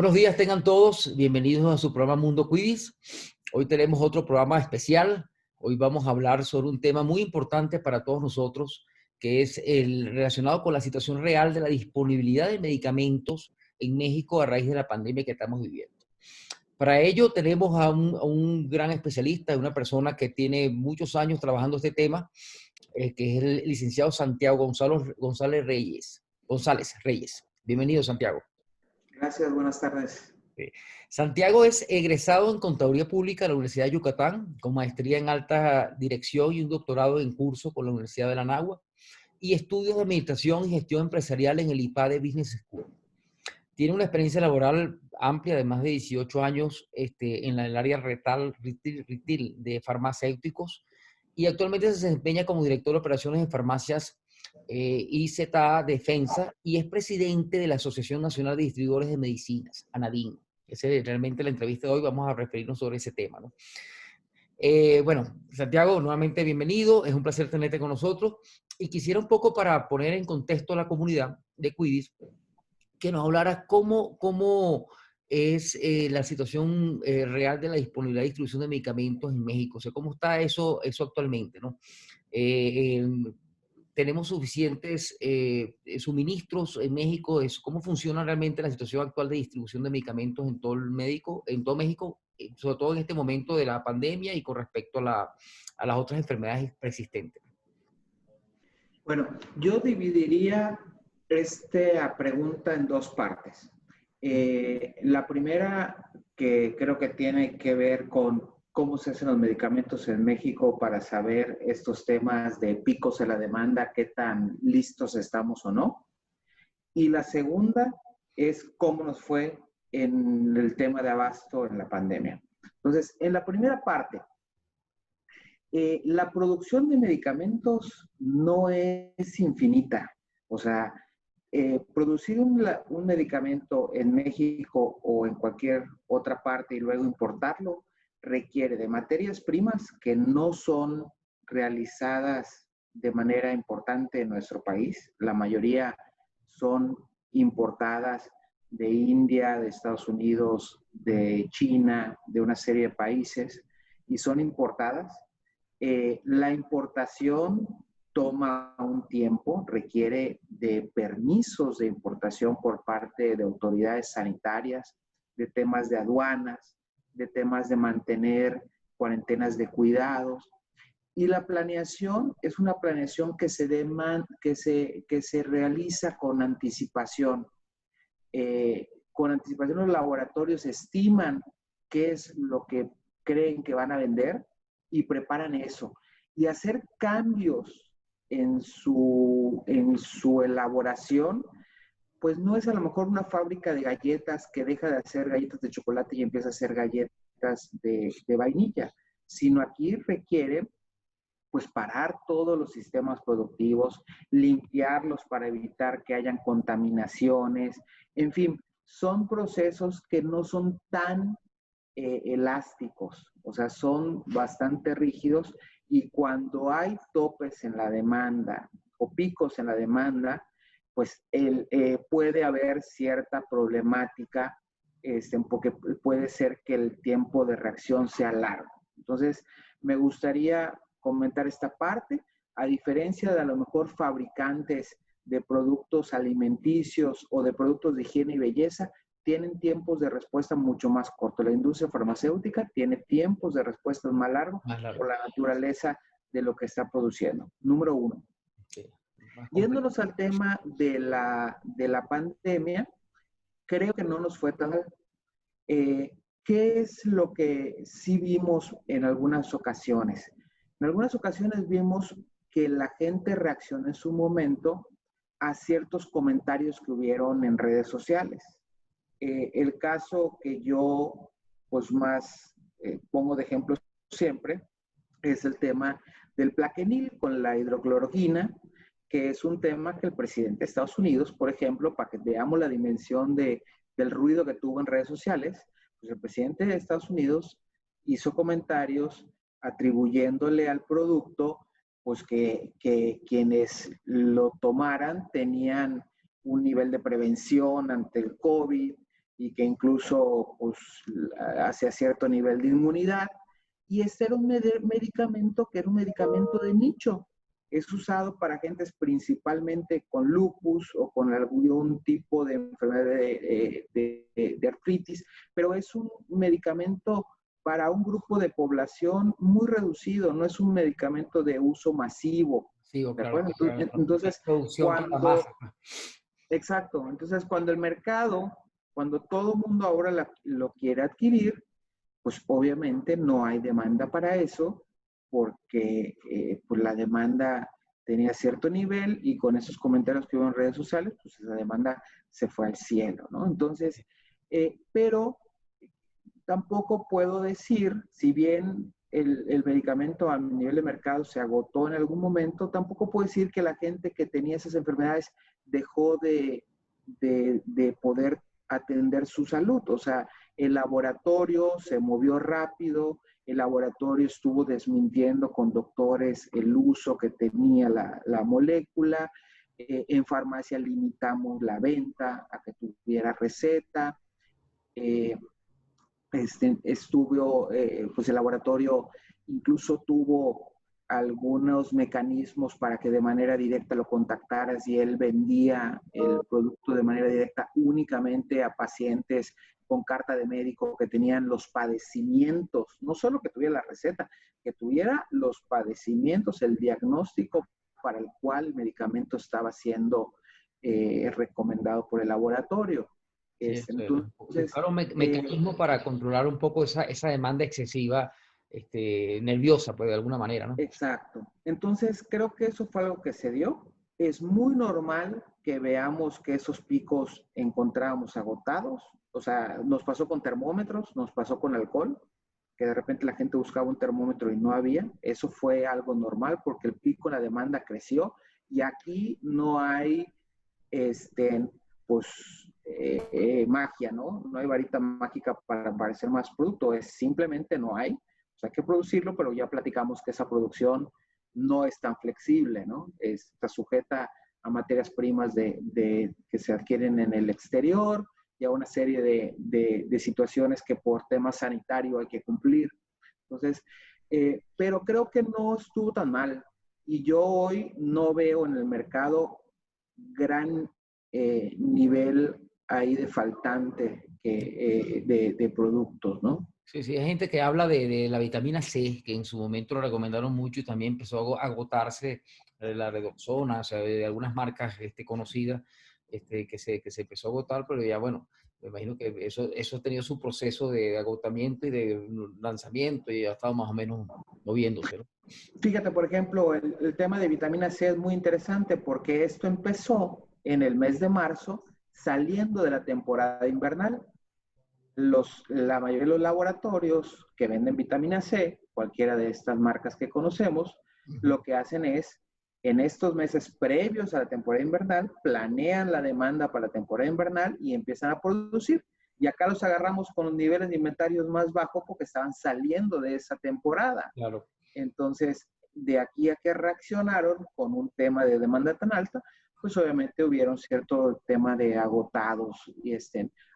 Buenos días, tengan todos. Bienvenidos a su programa Mundo Quidditch. Hoy tenemos otro programa especial. Hoy vamos a hablar sobre un tema muy importante para todos nosotros, que es el relacionado con la situación real de la disponibilidad de medicamentos en México a raíz de la pandemia que estamos viviendo. Para ello tenemos a un gran especialista, una persona que tiene muchos años trabajando este tema, que es el licenciado Santiago González Reyes. Bienvenido, Santiago. Gracias, buenas tardes. Santiago es egresado en Contaduría Pública de la Universidad de Yucatán, con maestría en alta dirección y un doctorado en curso con la Universidad de Anáhuac, y estudios de administración y gestión empresarial en el IPADE Business School. Tiene una experiencia laboral amplia de más de 18 años en el área retail de farmacéuticos, y actualmente se desempeña como director de operaciones de farmacias IZA Defensa, y es presidente de la Asociación Nacional de Distribuidores de Medicinas, ANADIN. Esa es realmente la entrevista de hoy, vamos a referirnos sobre ese tema, ¿no? Bueno, Santiago, nuevamente bienvenido, es un placer tenerte con nosotros, y quisiera un poco, para poner en contexto a la comunidad de Quidditch, que nos hablara cómo es la situación real de la disponibilidad y distribución de medicamentos en México, o sea, cómo está eso actualmente, ¿no? Eh, eh, ¿Tenemos suficientes suministros en México? ¿Cómo funciona realmente la situación actual de distribución de medicamentos en todo México, sobre todo en este momento de la pandemia y con respecto a las otras enfermedades persistentes? Bueno, yo dividiría esta pregunta en dos partes. La primera, que creo que tiene que ver con cómo se hacen los medicamentos en México para saber estos temas de picos en la demanda, qué tan listos estamos o no. Y la segunda es cómo nos fue en el tema de abasto en la pandemia. Entonces, en la primera parte, la producción de medicamentos no es infinita. O sea, producir un medicamento en México o en cualquier otra parte y luego importarlo requiere de materias primas que no son realizadas de manera importante en nuestro país. La mayoría son importadas de India, de Estados Unidos, de China, de una serie de países, y son importadas. La importación toma un tiempo, requiere de permisos de importación por parte de autoridades sanitarias, de temas de aduanas, de temas de mantener cuarentenas de cuidados. Y la planeación es una planeación que se realiza con anticipación. Con anticipación los laboratorios estiman qué es lo que creen que van a vender y preparan eso. Y hacer cambios en su elaboración, pues no es a lo mejor una fábrica de galletas que deja de hacer galletas de chocolate y empieza a hacer galletas de vainilla, sino aquí requiere pues parar todos los sistemas productivos, limpiarlos para evitar que hayan contaminaciones, en fin, son procesos que no son tan elásticos, o sea, son bastante rígidos, y cuando hay topes en la demanda o picos en la demanda, pues puede haber cierta problemática, porque puede ser que el tiempo de reacción sea largo. Entonces, me gustaría comentar esta parte, a diferencia de a lo mejor fabricantes de productos alimenticios o de productos de higiene y belleza, tienen tiempos de respuesta mucho más cortos. La industria farmacéutica tiene tiempos de respuesta más largos por la naturaleza de lo que está produciendo. Número uno. Sí. Yéndonos al tema de la pandemia, creo que no nos fue tan mal. ¿Qué es lo que sí vimos en algunas ocasiones? En algunas ocasiones vimos que la gente reaccionó en su momento a ciertos comentarios que hubieron en redes sociales. El caso que yo pues más pongo de ejemplo siempre es el tema del Plaquenil con la hidrocloroquina, que es un tema que el presidente de Estados Unidos, por ejemplo, para que veamos la dimensión del ruido que tuvo en redes sociales, pues el presidente de Estados Unidos hizo comentarios atribuyéndole al producto pues que quienes lo tomaran tenían un nivel de prevención ante el COVID, y que incluso pues, hacía cierto nivel de inmunidad. Y este era un medicamento que era un medicamento de nicho. Es usado para gentes principalmente con lupus o con algún tipo de enfermedad de artritis, pero es un medicamento para un grupo de población muy reducido, no es un medicamento de uso masivo. Sí, ¿De claro, acuerdo? claro, Entonces, producción para cuando, masa. exacto, entonces cuando el mercado, cuando todo el mundo ahora lo quiere adquirir, pues obviamente no hay demanda para eso porque pues la demanda tenía cierto nivel y con esos comentarios que hubo en redes sociales, pues esa demanda se fue al cielo, ¿no? Entonces, pero tampoco puedo decir, si bien el medicamento a nivel de mercado se agotó en algún momento, tampoco puedo decir que la gente que tenía esas enfermedades dejó de poder atender su salud. O sea, el laboratorio se movió rápido, el laboratorio estuvo desmintiendo con doctores el uso que tenía la molécula, en farmacia limitamos la venta a que tuviera receta, eh, estuvo, pues el laboratorio incluso tuvo algunos mecanismos para que de manera directa lo contactaras y él vendía el producto de manera directa únicamente a pacientes con carta de médico que tenían los padecimientos, no solo que tuviera la receta, que tuviera los padecimientos, el diagnóstico para el cual el medicamento estaba siendo recomendado por el laboratorio. Sí, eso era. Entonces, Buscaron mecanismos para controlar un poco esa demanda excesiva, nerviosa, pues de alguna manera, ¿no? exacto. Entonces, creo que eso fue algo que se dio. Es muy normal que veamos que esos picos encontrábamos agotados. O sea, nos pasó con termómetros, nos pasó con alcohol, que de repente la gente buscaba un termómetro y no había. Eso fue algo normal porque el pico en la demanda creció y aquí no hay, pues, magia, ¿no? No hay varita mágica para aparecer más producto, es simplemente no hay. O sea, hay que producirlo, pero ya platicamos que esa producción no es tan flexible, ¿no? Está sujeta a materias primas que se adquieren en el exterior y a una serie de situaciones que por tema sanitario hay que cumplir. Entonces, pero creo que no estuvo tan mal. Y yo hoy no veo en el mercado gran nivel ahí de faltante de productos, ¿no? Sí, sí, hay gente que habla de la vitamina C, que en su momento lo recomendaron mucho y también empezó a agotarse la redoxona, o sea, de algunas marcas conocidas, que se empezó a agotar, pero ya bueno, me imagino que eso ha tenido su proceso de agotamiento y de lanzamiento y ha estado más o menos moviéndose, ¿no? Fíjate, por ejemplo, el tema de vitamina C es muy interesante porque esto empezó en el mes de marzo, saliendo de la temporada invernal. La mayoría de los laboratorios que venden vitamina C, cualquiera de estas marcas que conocemos, lo que hacen es, en estos meses previos a la temporada invernal, planean la demanda para la temporada invernal y empiezan a producir. Y acá los agarramos con los niveles de inventarios más bajos porque estaban saliendo de esa temporada. Claro. Entonces, de aquí a que reaccionaron con un tema de demanda tan alta, pues obviamente hubieron cierto tema de agotados y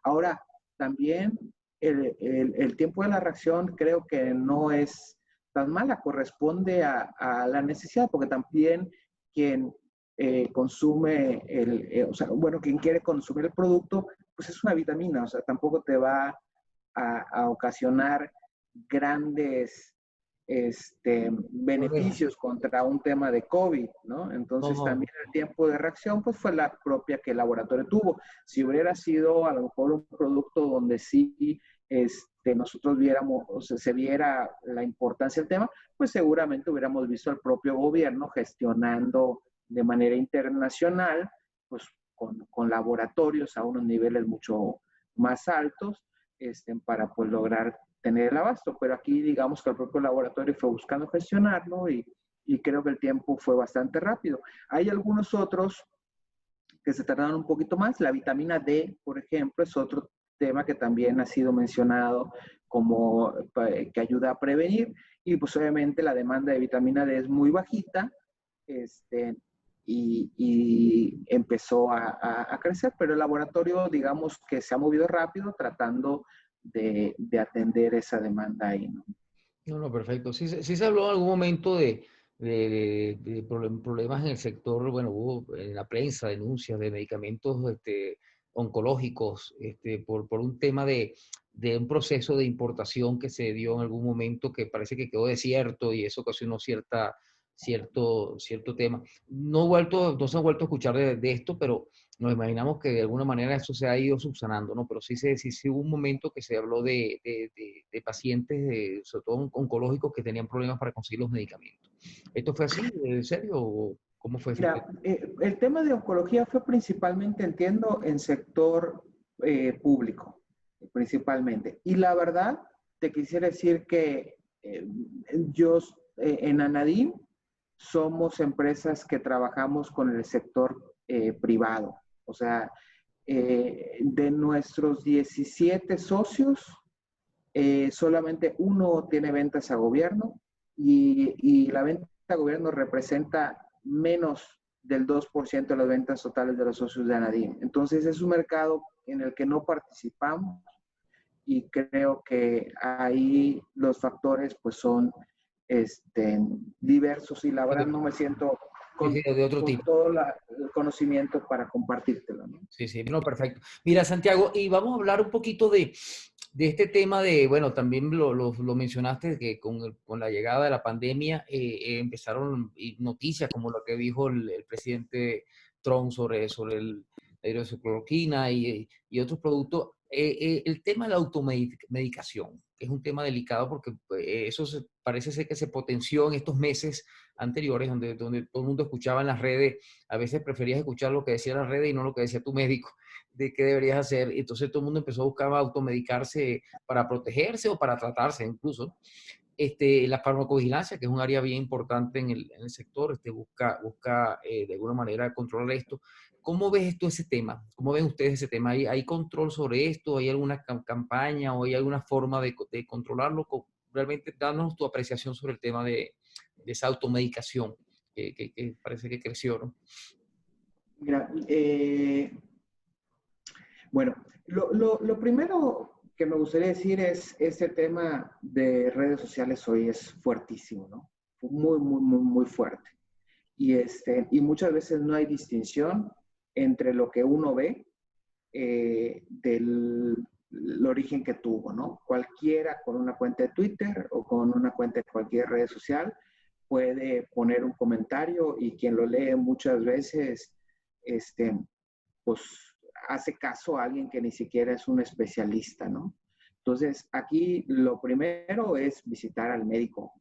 Ahora, también el tiempo de la reacción creo que no es tan mala, corresponde a la necesidad, porque también quien consume o sea, bueno, quien quiere consumir el producto, pues es una vitamina, o sea, tampoco te va a ocasionar grandes Problemas. beneficios contra un tema de COVID, ¿no? No, Entonces no. también el tiempo de reacción pues fue la propia que el laboratorio tuvo. Si hubiera sido a lo mejor un producto donde sí nosotros viéramos, o sea, se viera la importancia del tema, pues seguramente hubiéramos visto al propio gobierno gestionando de manera internacional, pues con laboratorios a unos niveles mucho más altos, para pues lograr tener el abasto, pero aquí digamos que el propio laboratorio fue buscando gestionarlo y creo que el tiempo fue bastante rápido. Hay algunos otros que se tardaron un poquito más. La vitamina D, por ejemplo, es otro tema que también ha sido mencionado como que ayuda a prevenir y pues obviamente la demanda de vitamina D es muy bajita, y empezó a crecer, pero el laboratorio, digamos que se ha movido rápido tratando de atender esa demanda ahí, ¿no? No, no, perfecto. Sí, sí se habló en algún momento de problemas en el sector, bueno, hubo en la prensa denuncias de medicamentos oncológicos por un tema de un proceso de importación que se dio en algún momento que parece que quedó desierto y eso ocasionó cierto tema. No se han vuelto a escuchar de esto, pero nos imaginamos que de alguna manera eso se ha ido subsanando, ¿no? Pero sí hubo un momento que se habló de pacientes, sobre todo oncológicos, que tenían problemas para conseguir los medicamentos. ¿Esto fue así? ¿En serio? ¿O cómo fue ese Mira, tema? el tema de oncología fue principalmente, entiendo, en sector público, principalmente. Y la verdad, te quisiera decir que yo en Anadim somos empresas que trabajamos con el sector privado. O sea, de nuestros 17 socios, solamente uno tiene ventas a gobierno y la venta a gobierno representa menos del 2% de las ventas totales de los socios de Anadim. Entonces es un mercado en el que no participamos y creo que ahí los factores pues son diversos y la verdad no me siento Sí, sí, de otro con tipo. todo el conocimiento para compartírtelo, ¿no? Sí, sí, no, perfecto. Mira, Santiago, y vamos a hablar un poquito de este tema de, bueno, también lo mencionaste, que con la llegada de la pandemia empezaron noticias como lo que dijo el presidente Trump sobre la hidroxicloroquina y otros productos. El tema de la automedicación, que es un tema delicado porque parece ser que se potenció en estos meses anteriores, donde todo el mundo escuchaba en las redes, a veces preferías escuchar lo que decía la red y no lo que decía tu médico de qué deberías hacer. Entonces todo el mundo empezó a buscar automedicarse para protegerse o para tratarse incluso. La farmacovigilancia, que es un área bien importante en el sector, busca de alguna manera controlar esto. ¿Cómo ves tú ese tema? ¿Cómo ven ustedes ese tema? ¿Hay control sobre esto? ¿Hay alguna campaña o hay alguna forma de controlarlo? Realmente, danos tu apreciación sobre el tema de esa automedicación que parece que creció, ¿no? Mira, bueno, lo primero que me gustaría decir es, este tema de redes sociales hoy es fuertísimo, ¿no? Muy, muy, muy, muy fuerte. Y muchas veces no hay distinción entre lo que uno ve del el origen que tuvo, ¿no? Cualquiera con una cuenta de Twitter o con una cuenta de cualquier red social puede poner un comentario y quien lo lee muchas veces, pues hace caso a alguien que ni siquiera es un especialista, ¿no? Entonces, aquí lo primero es visitar al médico.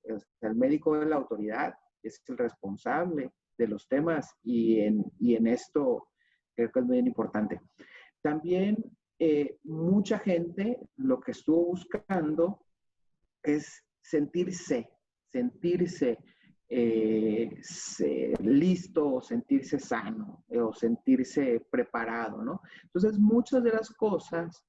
El médico es la autoridad, es el responsable de los temas y en esto creo que es muy importante. También mucha gente lo que estuvo buscando es sentirse listo o sentirse sano o sentirse preparado, ¿no? Entonces, muchas de las cosas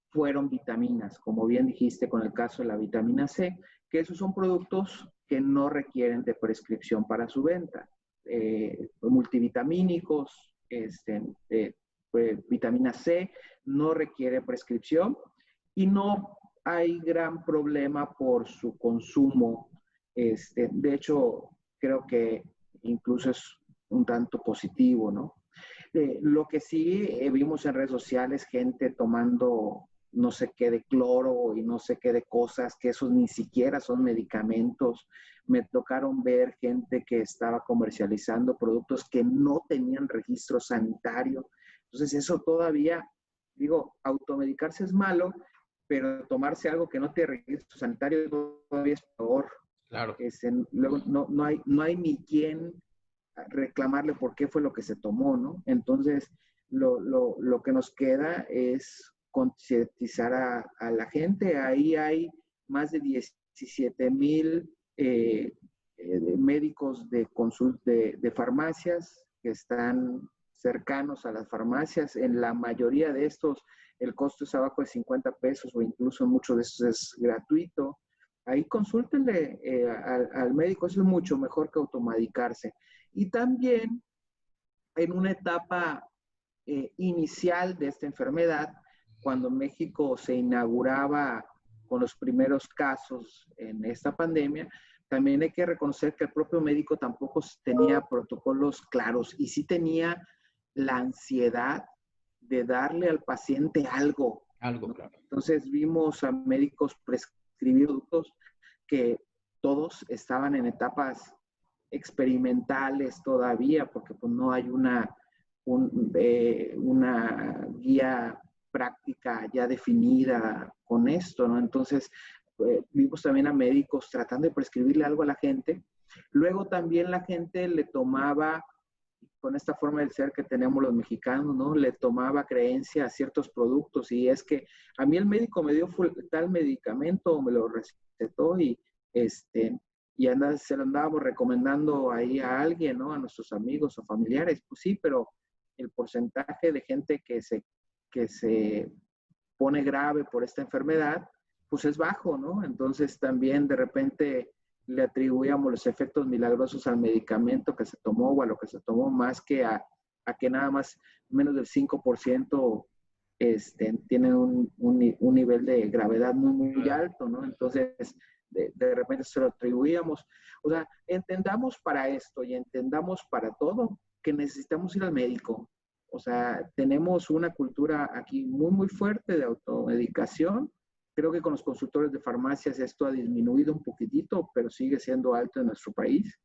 fueron vitaminas, como bien dijiste con el caso de la vitamina C, que esos son productos que no requieren de prescripción para su venta. Multivitamínicos, vitamina C no requiere prescripción y no hay gran problema por su consumo. De hecho, creo que incluso es un tanto positivo, ¿no? Lo que sí vimos en redes sociales, gente tomando no sé qué de cloro y no sé qué de cosas, que esos ni siquiera son medicamentos. Me tocaron ver gente que estaba comercializando productos que no tenían registro sanitario. Entonces eso todavía, digo, automedicarse es malo, pero tomarse algo que no tiene registro sanitario todavía es peor. Claro. Luego no hay ni quien reclamarle por qué fue lo que se tomó, ¿no? Entonces, lo que nos queda es concientizar a la gente. Ahí hay más de 17,000 médicos de farmacias que están cercanos a las farmacias. En la mayoría de estos, el costo es abajo de 50 pesos o incluso muchos de estos es gratuito. Ahí consúltenle al médico, eso es mucho mejor que automedicarse. Y también en una etapa inicial de esta enfermedad, cuando México se inauguraba con los primeros casos en esta pandemia, también hay que reconocer que el propio médico tampoco tenía protocolos claros y sí tenía la ansiedad de darle al paciente algo. Algo, ¿no? claro. Entonces vimos a médicos prescribir productos que todos estaban en etapas experimentales todavía, porque pues, no hay una guía práctica ya definida con esto, ¿no? Entonces, vimos también a médicos tratando de prescribirle algo a la gente. Luego también la gente le tomaba, con esta forma de ser que tenemos los mexicanos, ¿no? Le tomaba creencia a ciertos productos y es que a mí el médico me dio tal medicamento, me lo recetó y se lo andábamos recomendando ahí a alguien, ¿no? A nuestros amigos o familiares. Pues sí, pero el porcentaje de gente que se pone grave por esta enfermedad, pues es bajo, ¿no? Entonces también de repente le atribuíamos los efectos milagrosos al medicamento que se tomó o a lo que se tomó, más que a que nada más menos del 5% tienen un nivel de gravedad muy, muy alto, ¿no? Entonces, de repente se lo atribuíamos. O sea, entendamos para esto y entendamos para todo que necesitamos ir al médico. O sea, tenemos una cultura aquí muy, muy fuerte de automedicación. Creo que con los consultores de farmacias esto ha disminuido un poquitito, pero sigue siendo alto en nuestro país.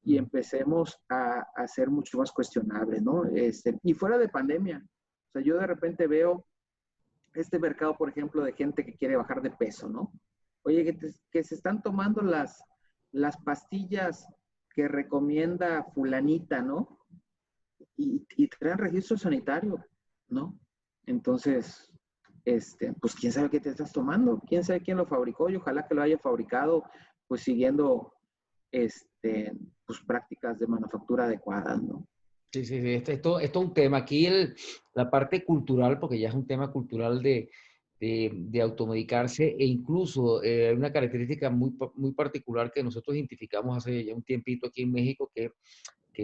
Y empecemos a ser mucho más cuestionable, ¿no? Y fuera de pandemia. O sea, yo de repente veo este mercado, por ejemplo, de gente que quiere bajar de peso, ¿no? Oye, que se están tomando las pastillas que recomienda fulanita, ¿no? Y traen registro sanitario, ¿no? Entonces, pues quién sabe qué te estás tomando, quién sabe quién lo fabricó y ojalá que lo haya fabricado, pues siguiendo, pues prácticas de manufactura adecuadas, ¿no? Sí, sí, sí. Esto es un tema. Aquí la parte cultural, porque ya es un tema cultural de automedicarse e incluso hay una característica muy particular que nosotros identificamos hace ya un tiempito aquí en México, que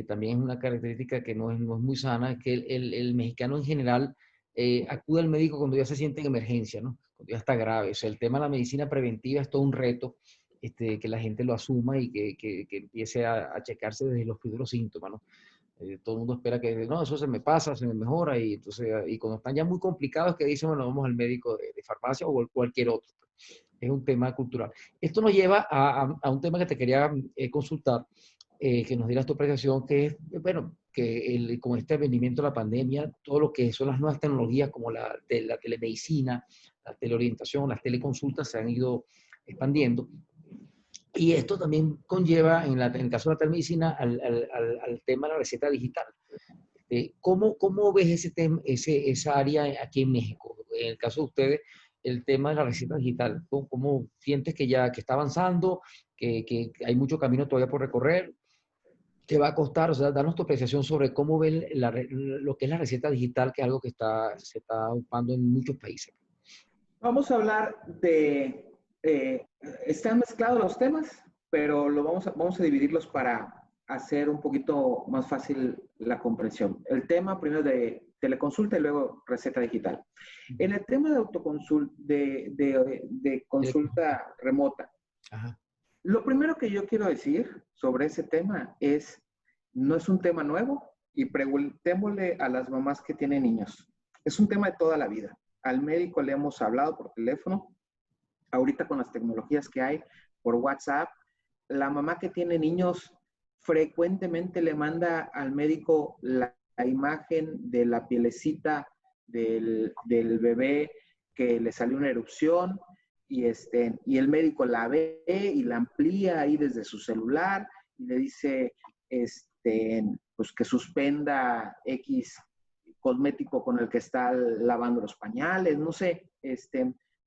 también es una característica que no es muy sana, es que el mexicano en general acude al médico cuando ya se siente en emergencia, ¿no? Cuando ya está grave. O sea, el tema de la medicina preventiva es todo un reto, que la gente lo asuma y que empiece a checarse desde los primeros síntomas, ¿no? Todo el mundo espera que, no, eso se me pasa, se me mejora, y entonces, y cuando están ya muy complicados, que dicen, bueno, vamos al médico de farmacia o cualquier otro. Es un tema cultural. Esto nos lleva a un tema que te quería consultar, que nos dieras tu apreciación, que es, bueno, que con este venimiento de la pandemia, todo lo que son las nuevas tecnologías como la telemedicina, la teleorientación, las teleconsultas se han ido expandiendo. Y esto también conlleva, en el caso de la telemedicina, al tema de la receta digital. ¿Cómo ves esa área aquí en México? En el caso de ustedes, el tema de la receta digital. ¿Cómo sientes que ya que está avanzando, que hay mucho camino todavía por recorrer? ¿Qué va a costar? O sea, danos tu apreciación sobre cómo ven lo que es la receta digital, que es algo que se está ocupando en muchos países. Vamos a hablar están mezclados los temas, pero vamos a dividirlos para hacer un poquito más fácil la comprensión. El tema primero de teleconsulta y luego receta digital. En el tema de autoconsulta, de consulta remota, Ajá. lo primero que yo quiero decir sobre ese tema es, no es un tema nuevo y preguntémosle a las mamás que tienen niños. Es un tema de toda la vida. Al médico le hemos hablado por teléfono, ahorita con las tecnologías que hay, por WhatsApp. La mamá que tiene niños frecuentemente le manda al médico la imagen de la pielecita del bebé que le salió una erupción y el médico la ve y la amplía ahí desde su celular y le dice pues que suspenda X cosmético con el que está lavando los pañales, no sé,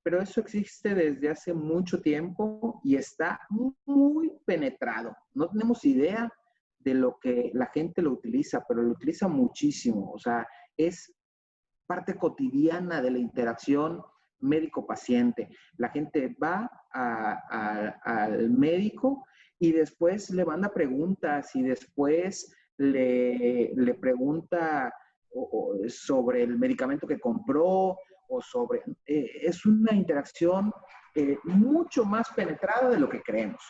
pero eso existe desde hace mucho tiempo y está muy penetrado. No tenemos idea de lo que la gente lo utiliza, pero lo utiliza muchísimo. O sea, es parte cotidiana de la interacción médico-paciente. La gente va al médico y después le manda preguntas y después le pregunta sobre el medicamento que compró o sobre... es una interacción mucho más penetrada de lo que creemos.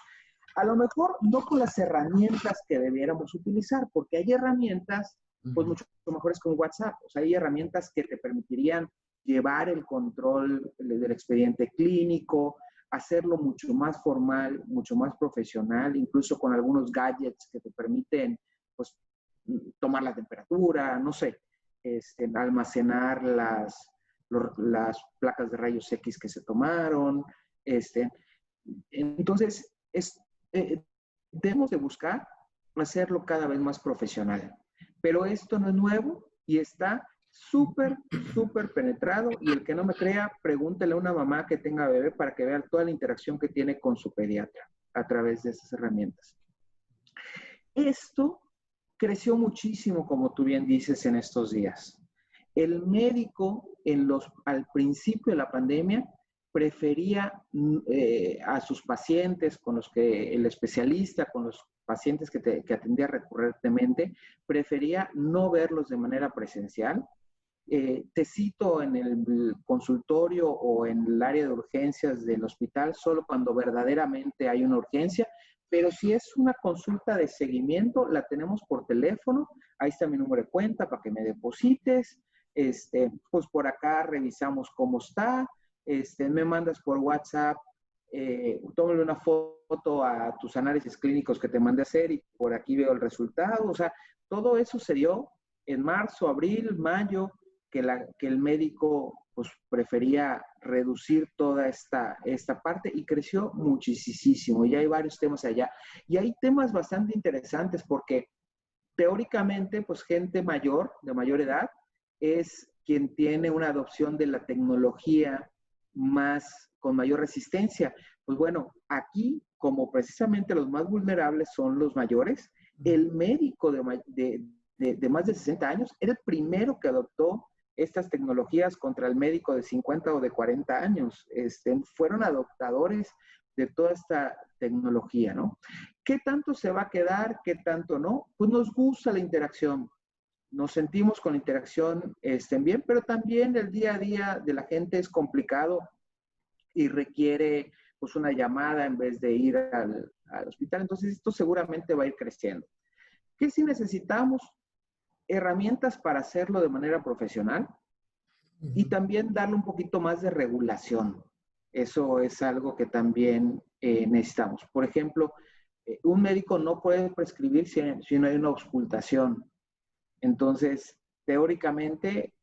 A lo mejor no con las herramientas que debiéramos utilizar, porque hay herramientas pues mucho mejores con WhatsApp. O sea, hay herramientas que te permitirían llevar el control del expediente clínico, hacerlo mucho más formal, mucho más profesional, incluso con algunos gadgets que te permiten pues, tomar la temperatura, no sé, almacenar las placas de rayos X que se tomaron. Entonces, debemos de buscar hacerlo cada vez más profesional. Pero esto no es nuevo y está súper, súper penetrado. Y el que no me crea, pregúntele a una mamá que tenga bebé para que vea toda la interacción que tiene con su pediatra a través de esas herramientas. Esto creció muchísimo, como tú bien dices, en estos días. El médico, al principio de la pandemia, prefería a sus pacientes, con los que el especialista, con los pacientes que atendía recurrentemente, prefería no verlos de manera presencial. Te cito en el consultorio o en el área de urgencias del hospital solo cuando verdaderamente hay una urgencia, pero si es una consulta de seguimiento, la tenemos por teléfono, ahí está mi número de cuenta para que me deposites, pues por acá revisamos cómo está, me mandas por WhatsApp, tómale una foto a tus análisis clínicos que te mandé a hacer y por aquí veo el resultado. O sea, todo eso se dio en marzo, abril, mayo, que el médico pues, prefería reducir toda esta parte y creció muchísimo. Y hay varios temas allá. Y hay temas bastante interesantes porque teóricamente, pues gente mayor, de mayor edad, es quien tiene una adopción de la tecnología con mayor resistencia. Pues bueno, aquí, como precisamente los más vulnerables son los mayores, el médico de más de 60 años era el primero que adoptó estas tecnologías contra el médico de 50 o de 40 años. Fueron adoptadores de toda esta tecnología, ¿no? ¿Qué tanto se va a quedar? ¿Qué tanto no? Pues nos gusta la interacción. Nos sentimos con la interacción bien, pero también el día a día de la gente es complicado y requiere pues una llamada en vez de ir al hospital. Entonces esto seguramente va a ir creciendo. ¿Qué sí necesitamos? Herramientas para hacerlo de manera profesional y también darle un poquito más de regulación. Eso es algo que también necesitamos. Por ejemplo, un médico no puede prescribir si no hay una auscultación. Entonces, teóricamente,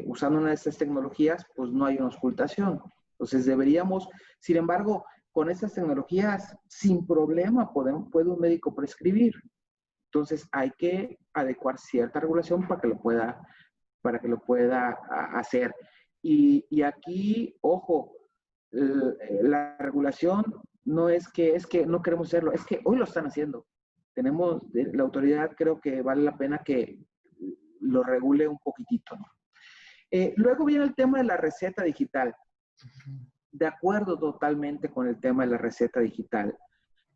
usando una de estas tecnologías, pues no hay una auscultación. Entonces, deberíamos, sin embargo, con estas tecnologías, sin problema, puede un médico prescribir. Entonces, hay que adecuar cierta regulación para que lo pueda hacer. Y aquí, ojo, la regulación no es que no queremos hacerlo, es que hoy lo están haciendo. Tenemos, la autoridad creo que vale la pena que lo regule un poquitito, ¿no? Luego viene el tema de la receta digital. De acuerdo totalmente con el tema de la receta digital.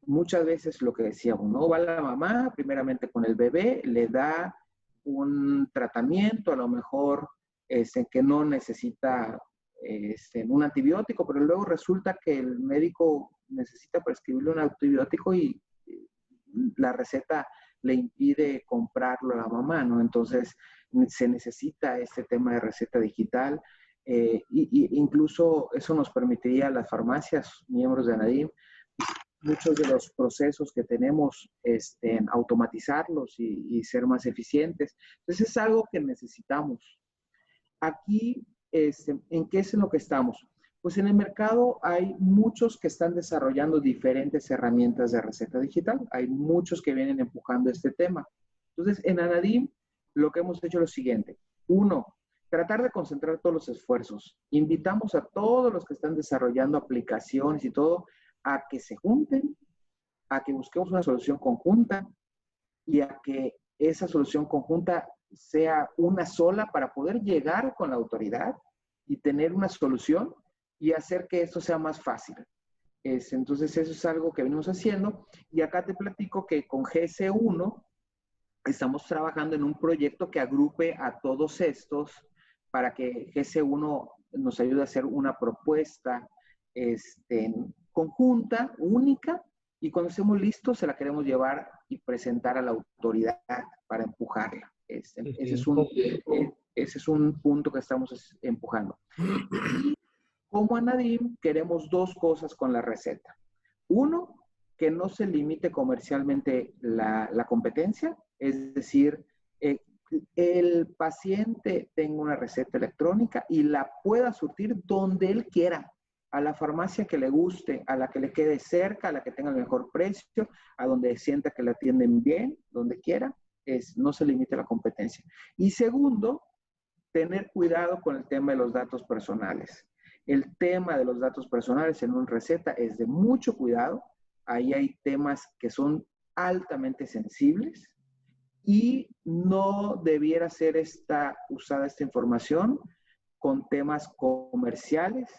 Muchas veces lo que decíamos, ¿no? Va la mamá, primeramente con el bebé, le da un tratamiento, a lo mejor que no necesita un antibiótico, pero luego resulta que el médico necesita prescribirle un antibiótico y la receta le impide comprarlo a la mamá, ¿no? Entonces se necesita este tema de receta digital. Incluso eso nos permitiría a las farmacias, miembros de ANADIM, muchos de los procesos que tenemos, automatizarlos y ser más eficientes. Entonces es algo que necesitamos. Aquí, ¿en qué es en lo que estamos? Pues en el mercado hay muchos que están desarrollando diferentes herramientas de receta digital. Hay muchos que vienen empujando este tema. Entonces, en ANADIM, lo que hemos hecho es lo siguiente. Uno, tratar de concentrar todos los esfuerzos. Invitamos a todos los que están desarrollando aplicaciones y todo a que se junten, a que busquemos una solución conjunta y a que esa solución conjunta sea una sola para poder llegar con la autoridad y tener una solución y hacer que esto sea más fácil. Entonces, eso es algo que venimos haciendo. Y acá te platico que con GS1 estamos trabajando en un proyecto que agrupe a todos estos para que GC1 nos ayude a hacer una propuesta conjunta, única, y cuando estemos listos se la queremos llevar y presentar a la autoridad para empujarla. Ese es un punto que estamos empujando. Y como Anadim queremos dos cosas con la receta. Uno, que no se limite comercialmente la competencia, es decir, el paciente tenga una receta electrónica y la pueda surtir donde él quiera, a la farmacia que le guste, a la que le quede cerca, a la que tenga el mejor precio, a donde sienta que le atienden bien, donde quiera, no se limite la competencia. Y segundo, tener cuidado con el tema de los datos personales. El tema de los datos personales en una receta es de mucho cuidado. Ahí hay temas que son altamente sensibles y no debiera ser usada esta información con temas comerciales,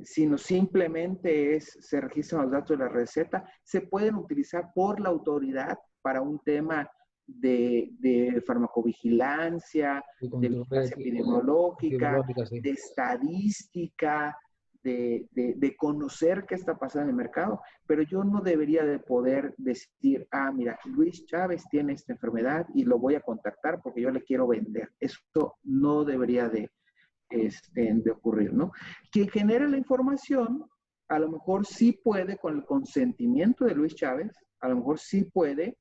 sino simplemente se registran los datos de la receta, se pueden utilizar por la autoridad para un tema de farmacovigilancia, de vigilancia epidemiológica, sí. de estadística, de conocer qué está pasando en el mercado, pero yo no debería de poder decir, mira, Luis Chávez tiene esta enfermedad y lo voy a contactar porque yo le quiero vender. Eso no debería de ocurrir, ¿no? Quien genera la información, a lo mejor sí puede, con el consentimiento de Luis Chávez, a lo mejor sí puede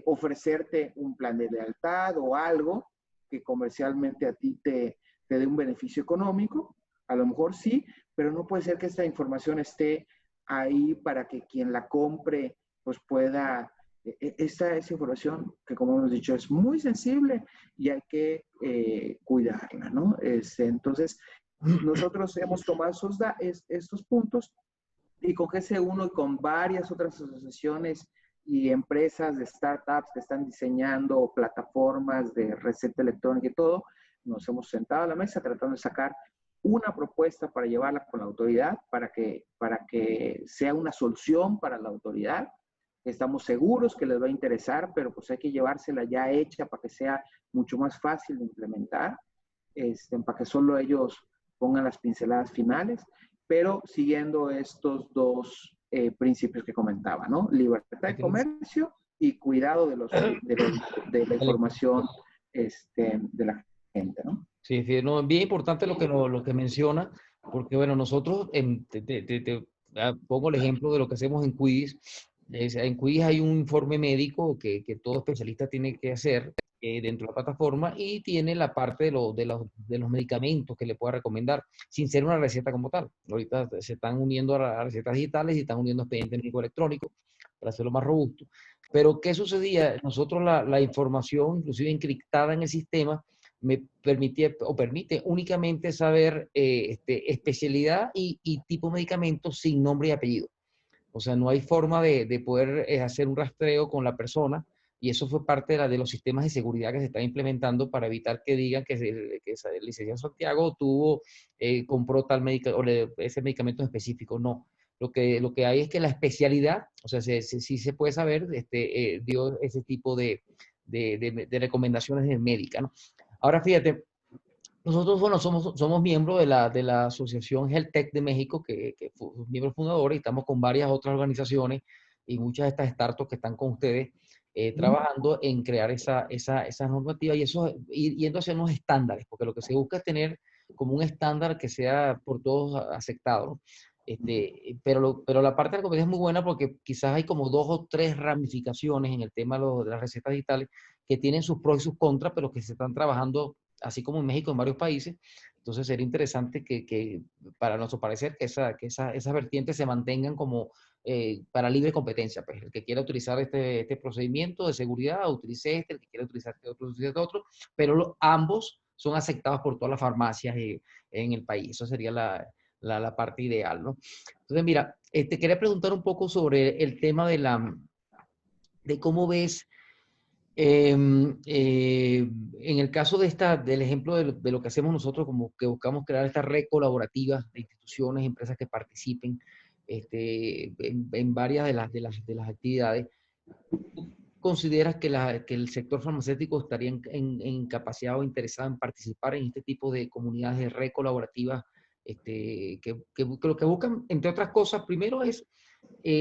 ofrecerte un plan de lealtad o algo que comercialmente a ti te dé un beneficio económico, a lo mejor sí, pero no puede ser que esta información esté ahí para que quien la compre pues pueda, esta es información que como hemos dicho es muy sensible y hay que cuidarla, ¿no? Entonces, nosotros hemos tomado estos puntos y con GC1 y con varias otras asociaciones y empresas de startups que están diseñando plataformas de receta electrónica y todo, nos hemos sentado a la mesa tratando de sacar una propuesta para llevarla con la autoridad, para que sea una solución para la autoridad. Estamos seguros que les va a interesar, pero pues hay que llevársela ya hecha para que sea mucho más fácil de implementar, para que solo ellos pongan las pinceladas finales, pero siguiendo estos dos principios que comentaba, ¿no? Libertad de comercio y cuidado de la información de la gente, ¿no? Sí, sí, no, es bien importante lo que menciona, porque bueno, nosotros, pongo el ejemplo de lo que hacemos en Quidditch. En Quidditch hay un informe médico que todo especialista tiene que hacer dentro de la plataforma y tiene la parte de los medicamentos que le pueda recomendar, sin ser una receta como tal. Ahorita se están uniendo a recetas digitales y están uniendo expediente médico electrónico para hacerlo más robusto. Pero, ¿qué sucedía? Nosotros la información, inclusive encriptada en el sistema, me permitía o permite únicamente saber especialidad y tipo de medicamento sin nombre y apellido. O sea, no hay forma de poder hacer un rastreo con la persona y eso fue parte de los sistemas de seguridad que se están implementando para evitar que digan que el licenciado Santiago compró tal medicamento o ese medicamento en específico. No. Lo que hay es que la especialidad, o sea, sí se puede saber, dio ese tipo de recomendaciones médicas, ¿no? Ahora fíjate, nosotros, bueno, somos miembros de la Asociación Health Tech de México, que miembros fundadores, y estamos con varias otras organizaciones y muchas de estas startups que están con ustedes trabajando en crear esa normativa y eso, yendo hacia unos estándares, porque lo que se busca es tener como un estándar que sea por todos aceptado, ¿no? Pero la parte de la competencia es muy buena porque quizás hay como dos o tres ramificaciones en el tema de las recetas digitales que tienen sus pros y sus contras, pero que se están trabajando así como en México, en varios países. Entonces sería interesante para nuestro parecer, que esas vertientes se mantengan como para libre competencia. Pues el que quiera utilizar este procedimiento de seguridad, utilice el que quiera utilizar otro, utilice otro, pero ambos son aceptados por todas las farmacias en el país. Eso sería la parte ideal, ¿no? Entonces, mira, te quería preguntar un poco sobre el tema de cómo ves en el caso del ejemplo de lo que hacemos nosotros, como que buscamos crear esta red colaborativa de instituciones, empresas que participen en varias de las actividades, consideras que el sector farmacéutico estaría en capacidad o interesado en participar en este tipo de comunidades de red colaborativas que lo que buscan, entre otras cosas, primero es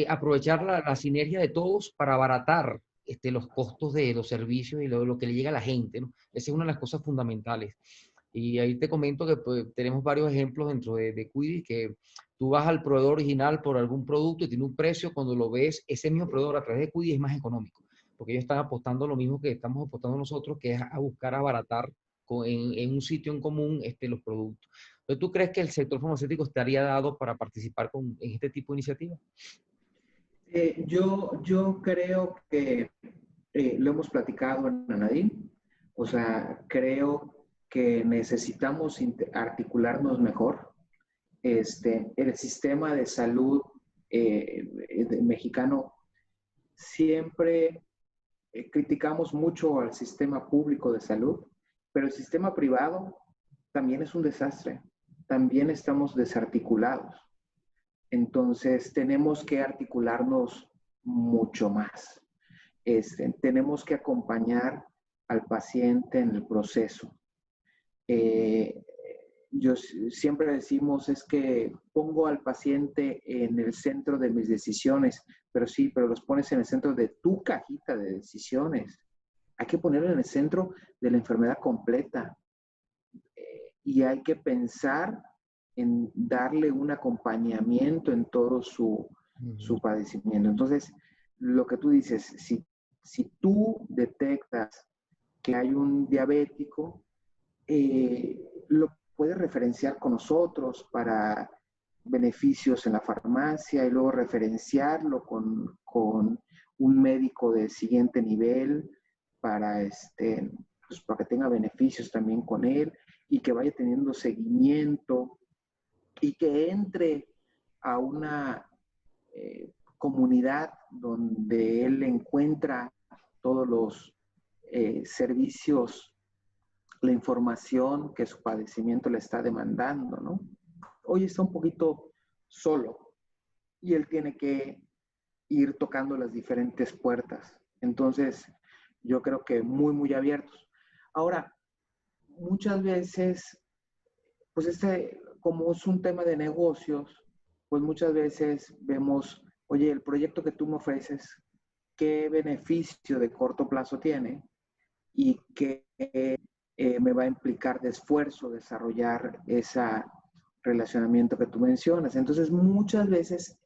aprovechar la sinergia de todos para abaratar los costos de los servicios y lo que le llega a la gente, ¿no? Esa es una de las cosas fundamentales. Y ahí te comento que pues, tenemos varios ejemplos dentro de Quidditch, que tú vas al proveedor original por algún producto y tiene un precio, cuando lo ves, ese mismo proveedor a través de Quidditch es más económico, porque ellos están apostando lo mismo que estamos apostando nosotros, que es a buscar abaratar en un sitio en común los productos. Entonces, ¿tú crees que el sector farmacéutico estaría dado para participar en este tipo de iniciativas? Yo creo que lo hemos platicado en Anadín, o sea, creo que necesitamos articularnos mejor. El sistema de salud mexicano siempre criticamos mucho al sistema público de salud, pero el sistema privado también es un desastre, también estamos desarticulados. Entonces, tenemos que articularnos mucho más. Tenemos que acompañar al paciente en el proceso. Eh, siempre decimos es que pongo al paciente en el centro de mis decisiones, pero sí, pero los pones en el centro de tu cajita de decisiones. Hay que ponerlo en el centro de la enfermedad completa y hay que pensar en darle un acompañamiento en todo su padecimiento. Entonces, lo que tú dices, si tú detectas que hay un diabético, lo puedes referenciar con nosotros para beneficios en la farmacia y luego referenciarlo con un médico de siguiente nivel para, pues, para que tenga beneficios también con él y que vaya teniendo seguimiento y que entre a una comunidad donde él encuentra todos los servicios, la información que su padecimiento le está demandando, ¿no? Hoy está un poquito solo y él tiene que ir tocando las diferentes puertas. Entonces, yo creo que muy, muy abiertos. Ahora, muchas veces, pues como es un tema de negocios, pues muchas veces vemos, oye, el proyecto que tú me ofreces, ¿qué beneficio de corto plazo tiene? Y qué me va a implicar de esfuerzo desarrollar ese relacionamiento que tú mencionas. Entonces, muchas veces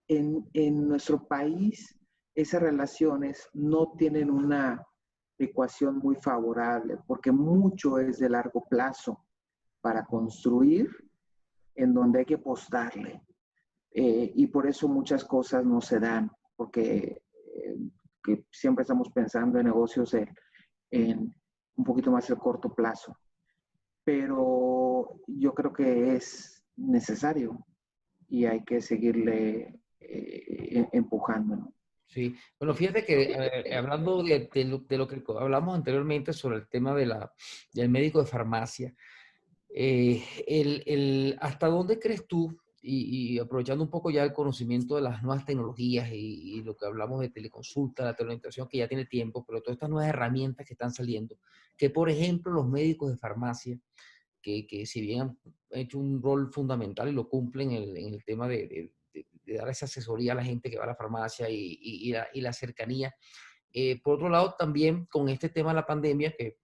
en nuestro país esas relaciones no tienen una ecuación muy favorable porque mucho es de largo plazo para construir en donde hay que apostarle. Y por eso muchas cosas no se dan, porque que siempre estamos pensando en negocios en un poquito más de corto plazo. Pero yo creo que es necesario y hay que seguirle empujando, ¿no? Sí, bueno, fíjate que hablando de lo que hablamos anteriormente sobre el tema del médico de farmacia, ¿hasta dónde crees tú, y aprovechando un poco ya el conocimiento de las nuevas tecnologías y lo que hablamos de teleconsulta, la teleorientación que ya tiene tiempo, pero todas estas nuevas herramientas que están saliendo, que por ejemplo los médicos de farmacia, que si bien han hecho un rol fundamental y lo cumplen en el tema de dar esa asesoría a la gente que va a la farmacia y la cercanía. Por otro lado, también con este tema de la pandemia, que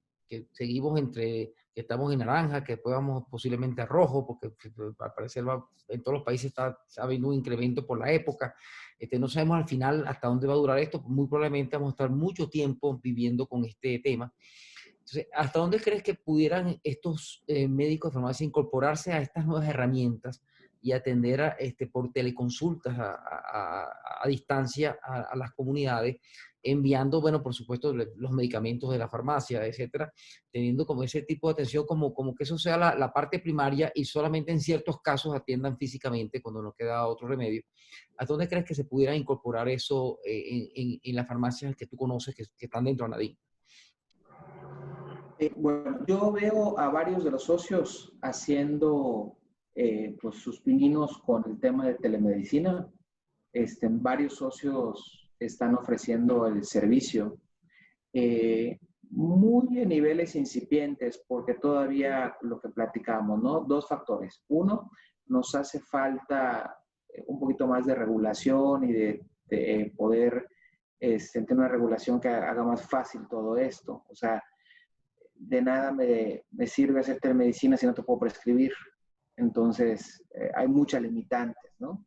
seguimos que estamos en naranja, que después vamos posiblemente a rojo, porque al parecer en todos los países está habiendo un incremento por la época. No sabemos al final hasta dónde va a durar esto. Muy probablemente vamos a estar mucho tiempo viviendo con este tema. Entonces, ¿hasta dónde crees que pudieran estos médicos de farmacia incorporarse a estas nuevas herramientas y atender por teleconsultas a distancia a las comunidades, enviando, bueno, por supuesto, los medicamentos de la farmacia, etcétera, teniendo como ese tipo de atención, como que eso sea la parte primaria y solamente en ciertos casos atiendan físicamente cuando no queda otro remedio? ¿Hasta dónde crees que se pudiera incorporar eso en las farmacias que tú conoces que están dentro de Nadine? Bueno, yo veo a varios de los socios haciendo pues sus pininos con el tema de telemedicina. Varios socios están ofreciendo el servicio muy en niveles incipientes, porque todavía lo que platicamos, ¿no? Dos factores. Uno, nos hace falta un poquito más de regulación y de poder tener una regulación que haga más fácil todo esto. O sea, de nada me sirve hacer telemedicina si no te puedo prescribir. Entonces, hay muchas limitantes, ¿no?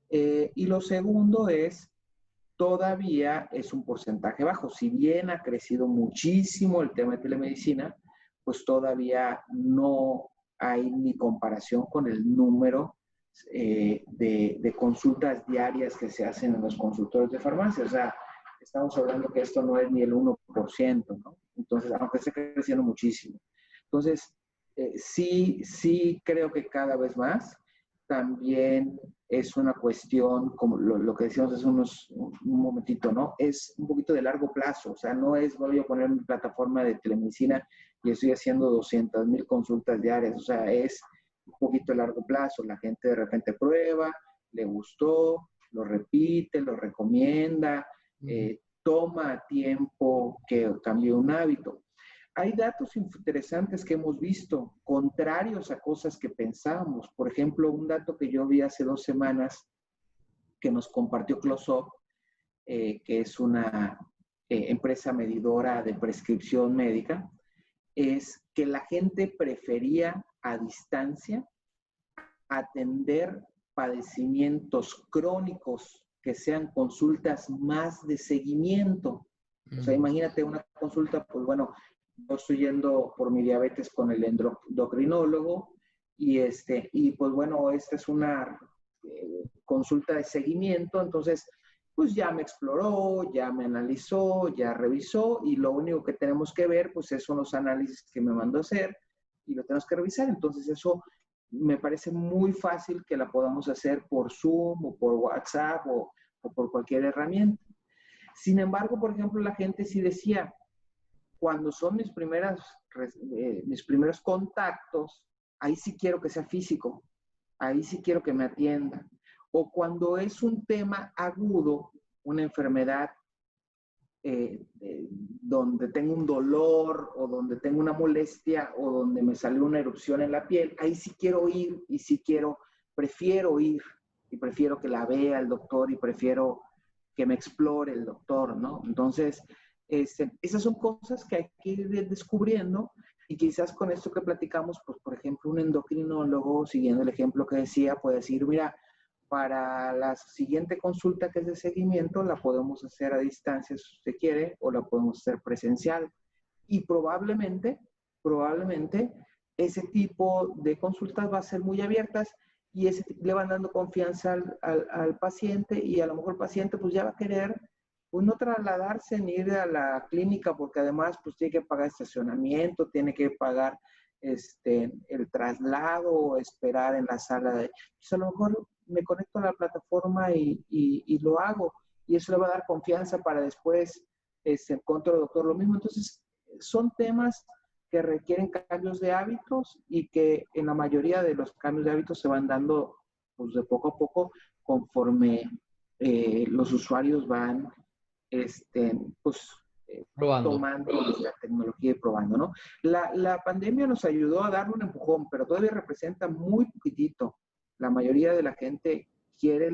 Y lo segundo es, todavía es un porcentaje bajo. Si bien ha crecido muchísimo el tema de telemedicina, pues todavía no hay ni comparación con el número de consultas diarias que se hacen en los consultorios de farmacia. O sea, estamos hablando que esto no es ni el 1%, ¿no? Entonces, aunque esté creciendo muchísimo. Entonces, sí creo que cada vez más también es una cuestión, como lo que decíamos hace un momentito, ¿no? Es un poquito de largo plazo, o sea, no es voy a poner mi plataforma de telemedicina y estoy haciendo 200,000 consultas diarias, o sea, es un poquito de largo plazo, la gente de repente prueba, le gustó, lo repite, lo recomienda, toma tiempo que cambie un hábito. Hay datos interesantes que hemos visto, contrarios a cosas que pensábamos. Por ejemplo, un dato que yo vi hace 2 semanas que nos compartió Close-Up, que es una empresa medidora de prescripción médica, es que la gente prefería a distancia atender padecimientos crónicos que sean consultas más de seguimiento. O sea, imagínate una consulta, pues bueno, yo estoy yendo por mi diabetes con el endocrinólogo y pues bueno, esta es una consulta de seguimiento, entonces pues ya me exploró, ya me analizó, ya revisó y lo único que tenemos que ver pues son los análisis que me mandó a hacer y lo tenemos que revisar. Entonces eso me parece muy fácil que la podamos hacer por Zoom o por WhatsApp o por cualquier herramienta. Sin embargo, por ejemplo, la gente sí decía, cuando son mis primeros contactos, ahí sí quiero que sea físico, ahí sí quiero que me atiendan. O cuando es un tema agudo, una enfermedad donde tengo un dolor o donde tengo una molestia o donde me salió una erupción en la piel, ahí sí quiero ir y sí prefiero ir y prefiero que la vea el doctor y prefiero que me explore el doctor, ¿no? Entonces, esas son cosas que hay que ir descubriendo y quizás con esto que platicamos, pues por ejemplo, un endocrinólogo, siguiendo el ejemplo que decía, puede decir, mira, para la siguiente consulta que es de seguimiento, la podemos hacer a distancia si usted quiere o la podemos hacer presencial. Y probablemente ese tipo de consultas va a ser muy abiertas y le van dando confianza al paciente y a lo mejor el paciente pues ya va a querer pues no trasladarse ni ir a la clínica porque además pues tiene que pagar estacionamiento, tiene que pagar el traslado, esperar en la sala de... Pues a lo mejor me conecto a la plataforma y lo hago y eso le va a dar confianza para después con otro doctor lo mismo. Entonces son temas que requieren cambios de hábitos y que en la mayoría de los cambios de hábitos se van dando pues de poco a poco conforme los usuarios van pues Probando. tomando la tecnología y probando, ¿no? La pandemia nos ayudó a darle un empujón, pero todavía representa muy poquitito. La mayoría de la gente quiere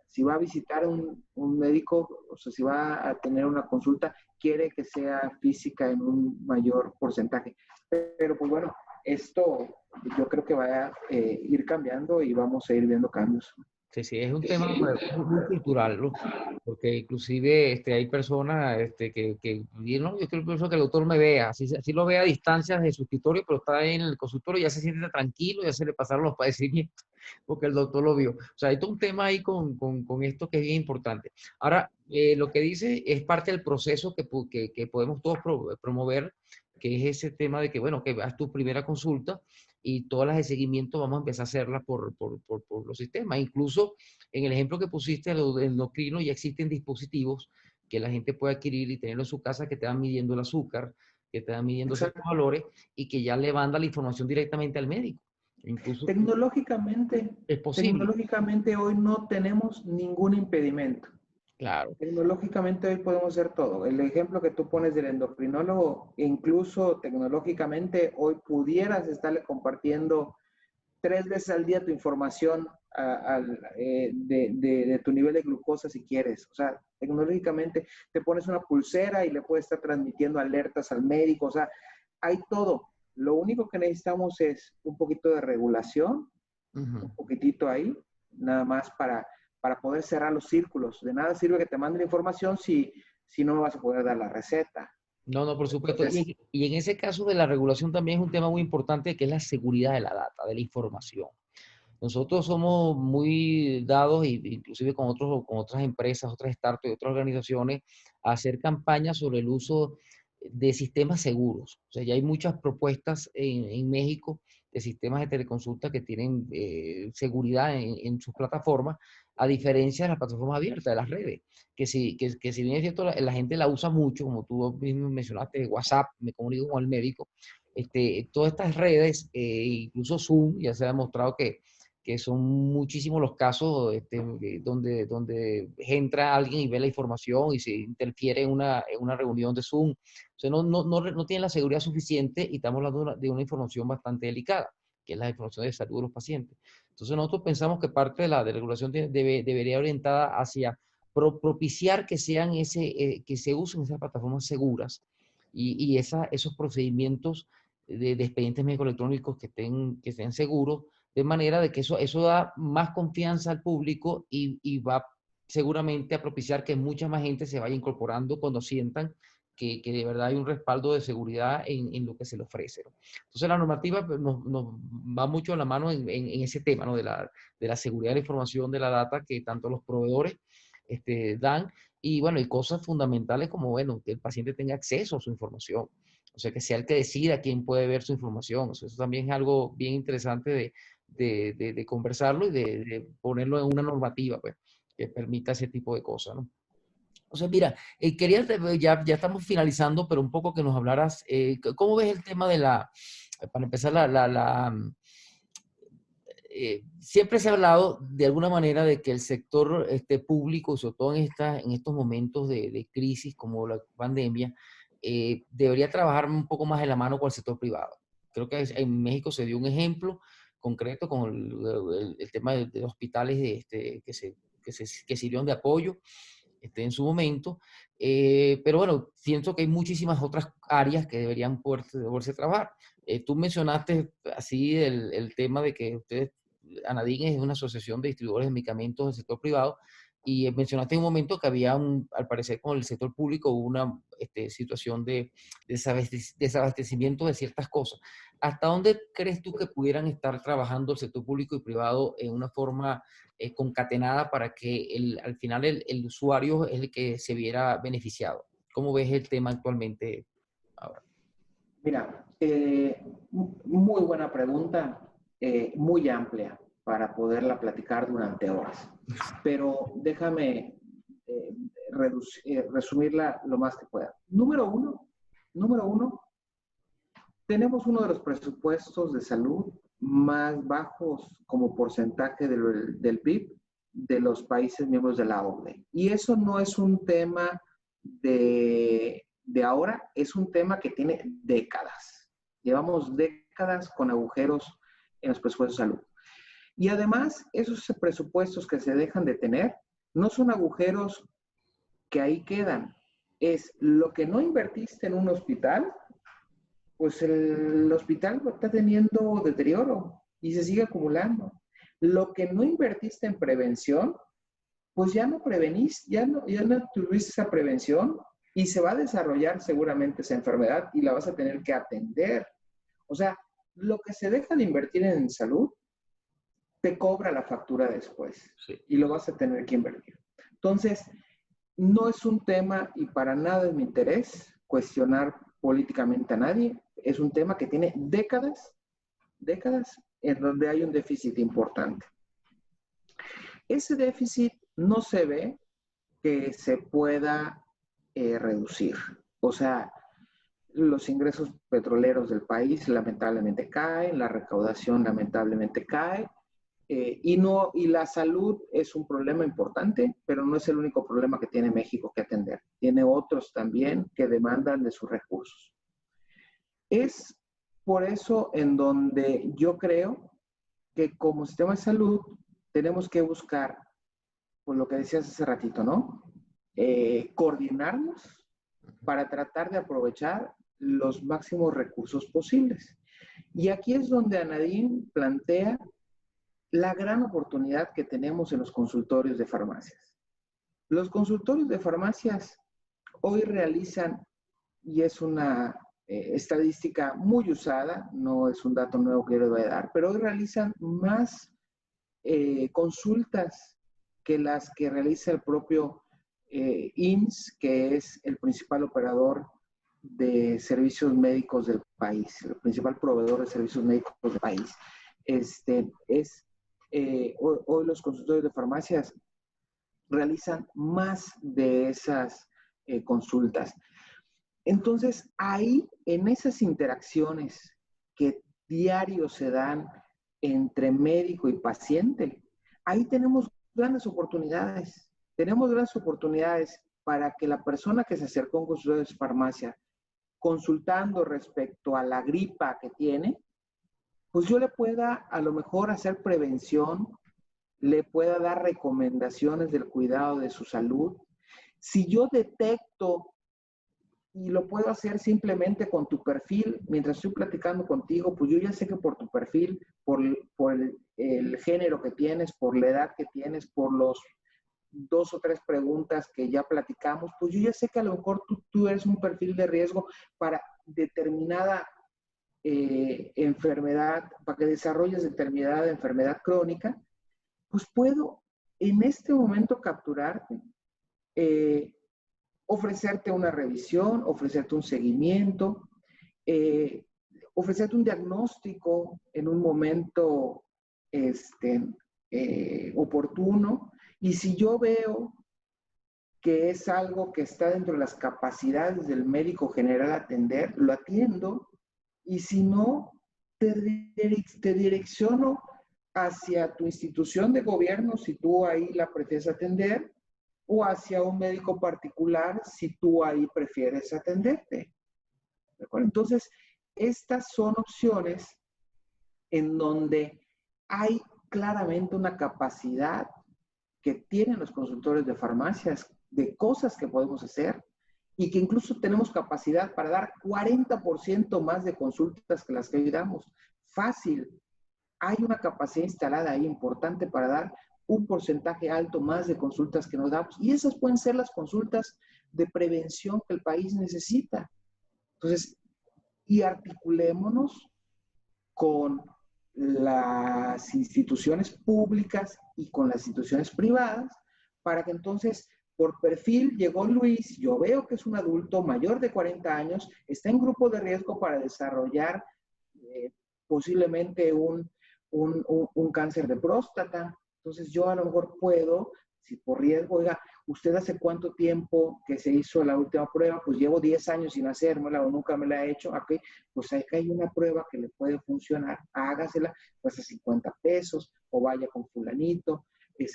si va a visitar un médico, o sea, si va a tener una consulta, quiere que sea física en un mayor porcentaje. Pero pues bueno, esto yo creo que va a ir cambiando y vamos a ir viendo cambios. Sí, sí, es un tema muy cultural, ¿no? Porque inclusive hay personas y no, yo creo que el doctor me vea, así lo vea a distancia de su escritorio, pero está ahí en el consultorio, ya se siente tranquilo, ya se le pasaron los padecimientos, porque el doctor lo vio. O sea, hay todo un tema ahí con esto que es bien importante. Ahora, lo que dice es parte del proceso que podemos todos promover, que es ese tema de que, bueno, que haz tu primera consulta y todas las de seguimiento vamos a empezar a hacerlas por los sistemas. Incluso en el ejemplo que pusiste del endocrino, ya existen dispositivos que la gente puede adquirir y tenerlo en su casa que te van midiendo el azúcar, que te van midiendo ciertos valores y que ya le manda la información directamente al médico. Incluso Tecnológicamente es posible. hoy no tenemos ningún impedimento. Claro. Tecnológicamente hoy podemos hacer todo. El ejemplo que tú pones del endocrinólogo, incluso tecnológicamente hoy pudieras estarle compartiendo 3 veces al día tu información de tu nivel de glucosa si quieres. O sea, tecnológicamente te pones una pulsera y le puedes estar transmitiendo alertas al médico. O sea, hay todo. Lo único que necesitamos es un poquito de regulación, Ujú. un poquitito ahí, nada más para poder cerrar los círculos. De nada sirve que te mande la información si no me vas a poder dar la receta. No, no, por supuesto. Entonces, Y en ese caso de la regulación también es un tema muy importante que es la seguridad de la data, de la información. Nosotros somos muy dados, inclusive con otras empresas, otras startups y otras organizaciones, a hacer campañas sobre el uso de sistemas seguros. O sea, ya hay muchas propuestas en México de sistemas de teleconsulta que tienen seguridad en sus plataformas, a diferencia de las plataformas abiertas, de las redes, que si bien es cierto, la gente la usa mucho, como tú mismo mencionaste, WhatsApp, me comunico con el médico, todas estas redes, incluso Zoom, ya se ha demostrado que son muchísimos los casos donde entra alguien y ve la información y se interfiere en una reunión de Zoom. O sea, no tienen la seguridad suficiente y estamos hablando de una información bastante delicada, que es la información de salud de los pacientes. Entonces nosotros pensamos que parte de la regulación debería orientada hacia propiciar que, que se usen esas plataformas seguras y esos procedimientos de expedientes médicos electrónicos que estén seguros, de manera de que eso da más confianza al público y va seguramente a propiciar que mucha más gente se vaya incorporando cuando sientan que de verdad hay un respaldo de seguridad en lo que se le ofrece, ¿no? Entonces la normativa pues, nos va mucho a la mano en ese tema, ¿no? De la seguridad de la información, de la data que tanto los proveedores dan y bueno, y cosas fundamentales como, bueno, que el paciente tenga acceso a su información. O sea, que sea el que decida quién puede ver su información. O sea, eso también es algo bien interesante de conversarlo y de ponerlo en una normativa, pues, que permita ese tipo de cosas, ¿no? O sea, mira, ya estamos finalizando, pero un poco que nos hablaras, ¿cómo ves el tema de para empezar, siempre se ha hablado de alguna manera de que el sector público, sobre todo en estos momentos de crisis como la pandemia, debería trabajar un poco más de la mano con el sector privado. Creo que en México se dio un ejemplo concreto con el tema de hospitales que sirvieron de apoyo en su momento. Pero bueno, siento que hay muchísimas otras áreas que deberían poderse trabajar. Tú mencionaste así el tema de que ustedes, Anadín es una asociación de distribuidores de medicamentos del sector privado, y mencionaste en un momento que había, al parecer, con el sector público hubo una situación de desabastecimiento de ciertas cosas. ¿Hasta dónde crees tú que pudieran estar trabajando el sector público y privado en una forma concatenada para que al final el usuario es el que se viera beneficiado? ¿Cómo ves el tema actualmente ahora? mira, muy buena pregunta, muy amplia para poderla platicar durante horas. Pero déjame eh, resumirla lo más que pueda. Número uno, tenemos uno de los presupuestos de salud más bajos como porcentaje del PIB de los países miembros de la OCDE. Y eso no es un tema de ahora, es un tema que tiene décadas. Llevamos décadas con agujeros en los presupuestos de salud. Y además, esos presupuestos que se dejan de tener no son agujeros que ahí quedan. Es lo que no invertiste en un hospital, pues el hospital está teniendo deterioro y se sigue acumulando. Lo que no invertiste en prevención, pues ya no prevenís, ya no tuviste esa prevención y se va a desarrollar seguramente esa enfermedad y la vas a tener que atender. O sea, lo que se deja de invertir en salud te cobra la factura después Sí. y lo vas a tener que invertir. Entonces, no es un tema y para nada es mi interés cuestionar políticamente a nadie. Es un tema que tiene décadas en donde hay un déficit importante. Ese déficit no se ve que se pueda reducir. O sea, los ingresos petroleros del país lamentablemente caen, la recaudación lamentablemente cae, Y la salud es un problema importante, pero no es el único problema que tiene México que atender. Tiene otros también que demandan de sus recursos. Es por eso en donde yo creo que como sistema de salud tenemos que buscar, por lo que decías hace ratito, ¿no? Coordinarnos para tratar de aprovechar los máximos recursos posibles. Y aquí es donde Anadín plantea la gran oportunidad que tenemos en los consultorios de farmacias. Los consultorios de farmacias hoy realizan, y es una estadística muy usada, no es un dato nuevo que yo les voy a dar, pero hoy realizan más consultas que las que realiza el propio IMSS, que es el principal operador de servicios médicos del país, el principal proveedor de servicios médicos del país. Hoy los consultorios de farmacias realizan más de esas consultas. Entonces, ahí, en esas interacciones que diario se dan entre médico y paciente, ahí tenemos grandes oportunidades. Tenemos grandes oportunidades para que la persona que se acercó a un consultorio de farmacia consultando respecto a la gripa que tiene, pues yo le pueda a lo mejor hacer prevención, le pueda dar recomendaciones del cuidado de su salud. Si yo detecto, y lo puedo hacer simplemente con tu perfil, mientras estoy platicando contigo, pues yo ya sé que por tu perfil, por el género que tienes, por la edad que tienes, por los 2 o 3 preguntas que ya platicamos, pues yo ya sé que a lo mejor tú eres un perfil de riesgo para determinada enfermedad, para que desarrolles determinada enfermedad crónica, pues puedo en este momento capturarte, ofrecerte una revisión, ofrecerte un seguimiento, ofrecerte un diagnóstico en un momento oportuno. Y si yo veo que es algo que está dentro de las capacidades del médico general atender, lo atiendo. Y si no, te direcciono hacia tu institución de gobierno si tú ahí la prefieres atender, o hacia un médico particular si tú ahí prefieres atenderte. ¿De acuerdo? Entonces, estas son opciones en donde hay claramente una capacidad que tienen los consultores de farmacias de cosas que podemos hacer y que incluso tenemos capacidad para dar 40% más de consultas que las que hoy damos. Fácil. Hay una capacidad instalada ahí importante para dar un porcentaje alto más de consultas que nos damos. Y esas pueden ser las consultas de prevención que el país necesita. Entonces, y articulémonos con las instituciones públicas y con las instituciones privadas para que entonces, por perfil, llegó Luis, yo veo que es un adulto mayor de 40 años, está en grupo de riesgo para desarrollar posiblemente un cáncer de próstata. Entonces yo a lo mejor puedo, si por riesgo, oiga, ¿usted hace cuánto tiempo que se hizo la última prueba? Pues llevo 10 años sin hacérmela o nunca me la he hecho. Okay, pues acá hay una prueba que le puede funcionar. Hágasela, cuesta 50 pesos o vaya con fulanito,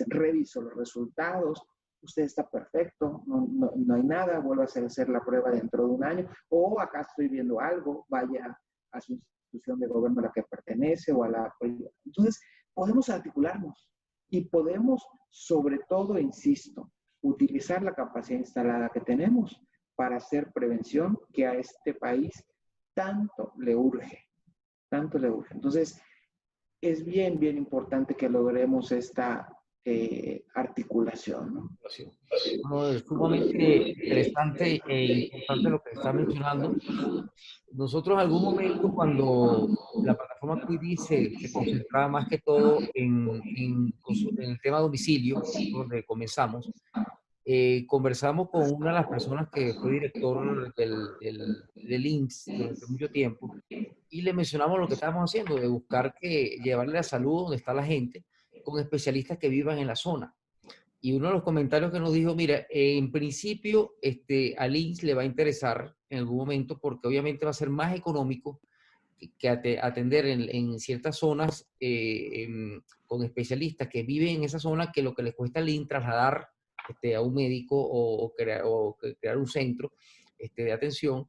reviso los resultados. Usted está perfecto, no hay nada, vuelvo a hacer la prueba dentro de un año. O acá estoy viendo algo, vaya a su institución de gobierno a la que pertenece o a la... Entonces, podemos articularnos y podemos, sobre todo, insisto, utilizar la capacidad instalada que tenemos para hacer prevención que a este país tanto le urge, tanto le urge. Entonces, es bien, bien importante que logremos esta articulación, ¿no? No, es sumamente interesante e importante lo que está mencionando. Nosotros en algún momento, cuando la plataforma QIDI se concentraba más que todo en el tema domicilio, donde comenzamos, conversamos con una de las personas que fue director del IMSS durante mucho tiempo y le mencionamos lo que estábamos haciendo, de buscar llevarle la salud donde está la gente, con especialistas que vivan en la zona. Y uno de los comentarios que nos dijo, mira, en principio al IMSS le va a interesar en algún momento porque obviamente va a ser más económico atender en ciertas zonas con especialistas que viven en esa zona, que lo que les cuesta al trasladar a un médico o crear un centro de atención,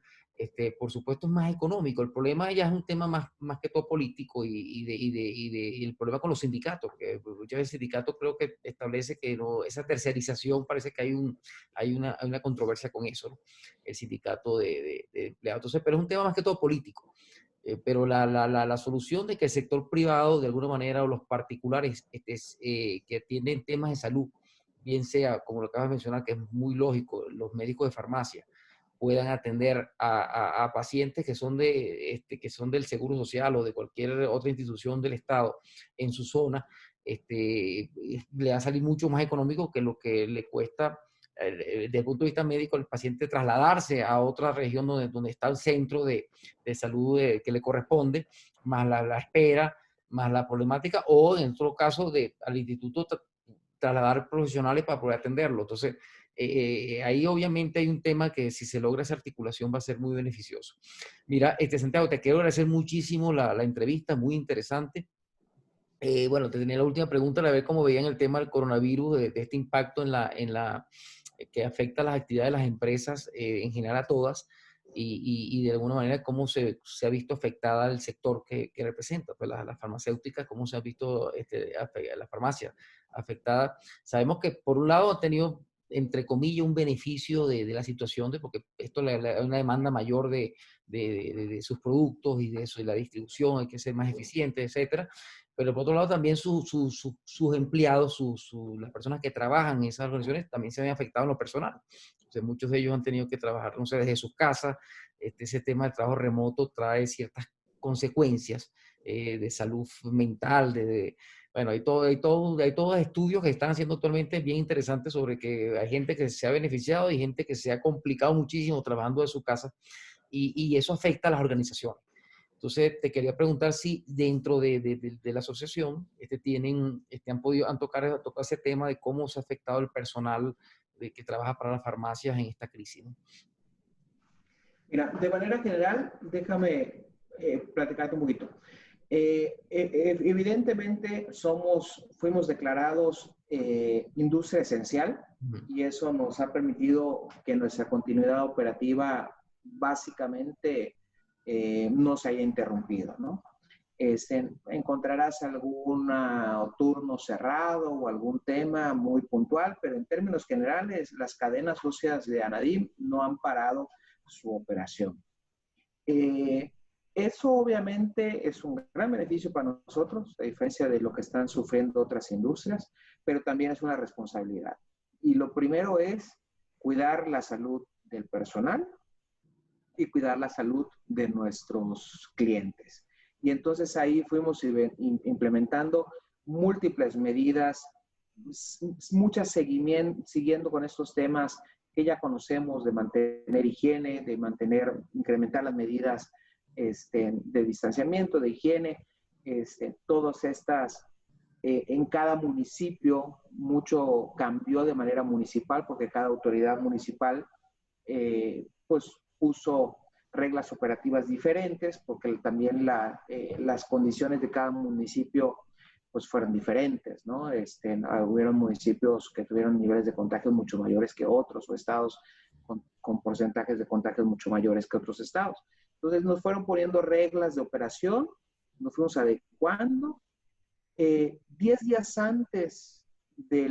por supuesto es más económico. El problema ya es un tema más que todo político y el problema con los sindicatos, que muchas veces el sindicato creo que establece que no, esa tercerización, parece que hay una controversia con eso, ¿no? El sindicato de empleados. Entonces, pero es un tema más que todo político. Pero la solución de que el sector privado, de alguna manera, o los particulares que tienen temas de salud, bien sea, como lo acabas de mencionar, que es muy lógico, los médicos de farmacia, puedan atender a pacientes que son del Seguro Social o de cualquier otra institución del Estado en su zona, le va a salir mucho más económico que lo que le cuesta desde el punto de vista médico al paciente trasladarse a otra región donde está el centro de salud que le corresponde, más la espera, más la problemática, o en otro caso al instituto trasladar profesionales para poder atenderlo. Entonces, ahí obviamente hay un tema que si se logra esa articulación va a ser muy beneficioso. Mira, Santiago, te quiero agradecer muchísimo la entrevista, muy interesante. Bueno, te tenía la última pregunta, a ver cómo veían el tema del coronavirus, de este impacto que afecta a las actividades de las empresas, en general a todas, y de alguna manera cómo se ha visto afectada el sector que representa, pues las farmacéuticas, cómo se ha visto la farmacia afectada. Sabemos que por un lado ha tenido, entre comillas, un beneficio de la situación, porque esto hay una demanda mayor de sus productos y de eso, y la distribución, hay que ser más eficiente, etcétera. Pero por otro lado también sus empleados, las personas que trabajan en esas organizaciones también se ven afectados en lo personal. Entonces, muchos de ellos han tenido que trabajar, no sé, desde sus casas. Ese tema del trabajo remoto trae ciertas consecuencias de salud mental, bueno, hay todos estudios que están haciendo actualmente bien interesantes sobre que hay gente que se ha beneficiado y gente que se ha complicado muchísimo trabajando de su casa, y eso afecta a las organizaciones. Entonces, te quería preguntar si dentro de la asociación han tocado ese tema de cómo se ha afectado el personal que trabaja para las farmacias en esta crisis, ¿no? Mira, de manera general, déjame platicarte un poquito. Evidentemente fuimos declarados industria esencial, y eso nos ha permitido que nuestra continuidad operativa básicamente no se haya interrumpido, ¿no? Encontrarás algún turno cerrado o algún tema muy puntual, pero en términos generales las cadenas óseas de Anadim no han parado su operación. Eso obviamente es un gran beneficio para nosotros, a diferencia de lo que están sufriendo otras industrias, pero también es una responsabilidad. Y lo primero es cuidar la salud del personal y cuidar la salud de nuestros clientes. Y entonces ahí fuimos implementando múltiples medidas, muchas siguiendo con estos temas que ya conocemos de mantener higiene, incrementar las medidas de distanciamiento, de higiene, todas estas, en cada municipio, mucho cambió de manera municipal porque cada autoridad municipal pues puso reglas operativas diferentes porque también las condiciones de cada municipio pues fueron diferentes, ¿no? Hubieron municipios que tuvieron niveles de contagios mucho mayores que otros, o estados con porcentajes de contagios mucho mayores que otros estados. Entonces nos fueron poniendo reglas de operación, nos fuimos adecuando. 10 días antes de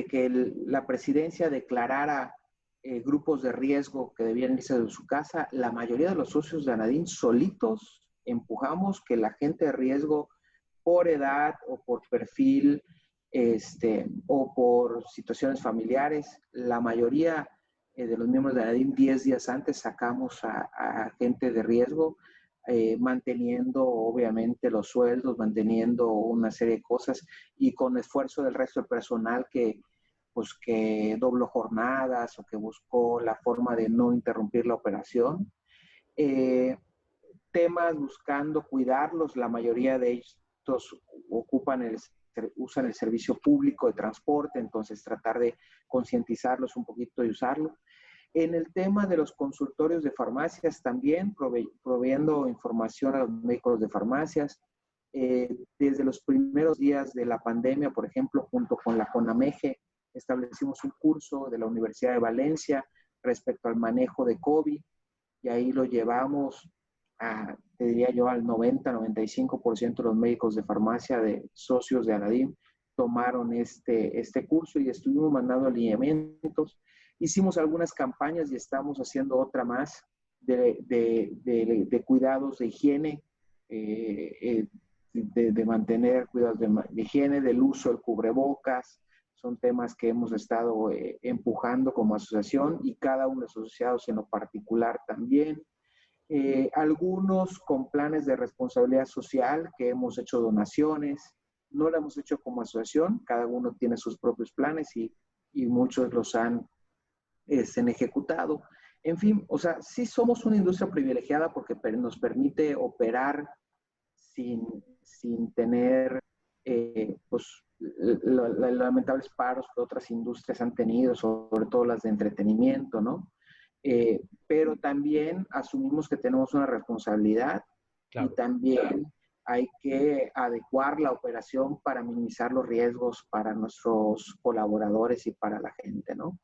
que la presidencia declarara grupos de riesgo que debían irse de su casa, la mayoría de los socios de Anadim solitos empujamos que la gente de riesgo por edad o por perfil o por situaciones familiares, la mayoría de los miembros de Anadim 10 días antes sacamos a gente de riesgo, manteniendo obviamente los sueldos, manteniendo una serie de cosas, y con esfuerzo del resto del personal que dobló jornadas o que buscó la forma de no interrumpir la operación. Temas buscando cuidarlos, la mayoría de estos usan el servicio público de transporte, entonces tratar de concientizarlos un poquito y usarlo. En el tema de los consultorios de farmacias también, proveyendo información a los médicos de farmacias. Desde los primeros días de la pandemia, por ejemplo, junto con la CONAMEGE, establecimos un curso de la Universidad de Valencia respecto al manejo de COVID, y ahí lo llevamos a, te diría yo, al 90-95% de los médicos de farmacia, de socios de Aladim, tomaron este curso y estuvimos mandando alineamientos. Hicimos algunas campañas y estamos haciendo otra más de cuidados de higiene, de mantener cuidados de higiene, del uso del cubrebocas. Son temas que hemos estado empujando como asociación y cada uno de los asociados en lo particular también. Algunos con planes de responsabilidad social, que hemos hecho donaciones. No lo hemos hecho como asociación, cada uno tiene sus propios planes y muchos los han ejecutado. En fin, o sea, sí somos una industria privilegiada porque nos permite operar sin tener pues, los lamentables paros que otras industrias han tenido, sobre todo las de entretenimiento, ¿no? Pero también asumimos que tenemos una responsabilidad, claro, y también hay que adecuar la operación para minimizar los riesgos para nuestros colaboradores y para la gente, ¿no?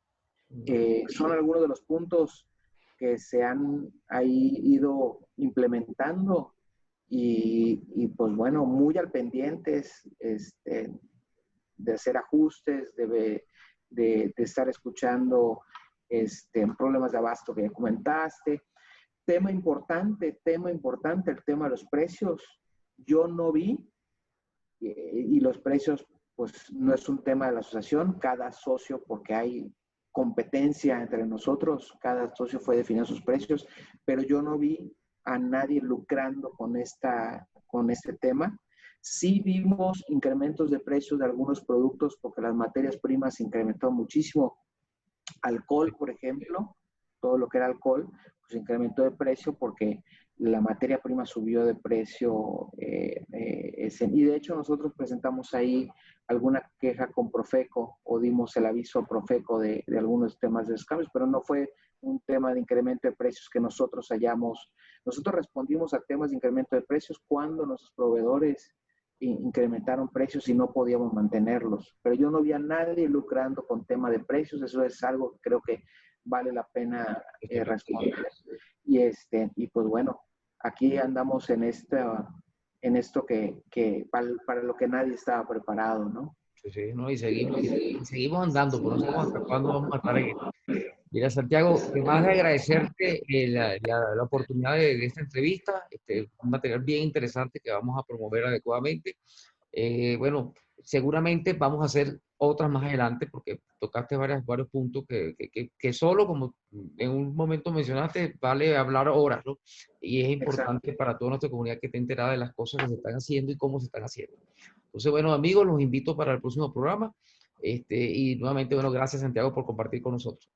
Son algunos de los puntos que se han ahí ido implementando y pues bueno, muy al pendientes de hacer ajustes, de estar escuchando problemas de abasto que ya comentaste. Tema importante, el tema de los precios. Yo no vi, y los precios, pues no es un tema de la asociación, cada socio, porque hay competencia entre nosotros, cada socio fue definiendo sus precios, pero yo no vi a nadie lucrando con este tema. Sí vimos incrementos de precios de algunos productos porque las materias primas se incrementó muchísimo. Alcohol, por ejemplo, todo lo que era alcohol, pues incrementó de precio porque la materia prima subió de precio. Y de hecho nosotros presentamos ahí alguna queja con Profeco o dimos el aviso a Profeco de algunos temas de los cambios, pero no fue un tema de incremento de precios que nosotros respondimos a temas de incremento de precios cuando nuestros proveedores incrementaron precios y no podíamos mantenerlos. Pero yo no vi a nadie lucrando con tema de precios, eso es algo que creo que vale la pena responder. Y pues bueno, aquí andamos en esto que para lo que nadie estaba preparado, ¿no? Sí, sí, ¿no? Y seguimos andando, por no sabemos hasta cuándo vamos a estar ahí. Mira, Santiago, que más de agradecerte la oportunidad de esta entrevista, un material bien interesante que vamos a promover adecuadamente. Bueno, seguramente vamos a hacer otras más adelante porque tocaste varios puntos que solo, como en un momento mencionaste, vale hablar horas, ¿no? Y es importante para toda nuestra comunidad que esté enterada de las cosas que se están haciendo y cómo se están haciendo. Entonces, bueno, amigos, los invito para el próximo programa. Y nuevamente, bueno, gracias, Santiago, por compartir con nosotros.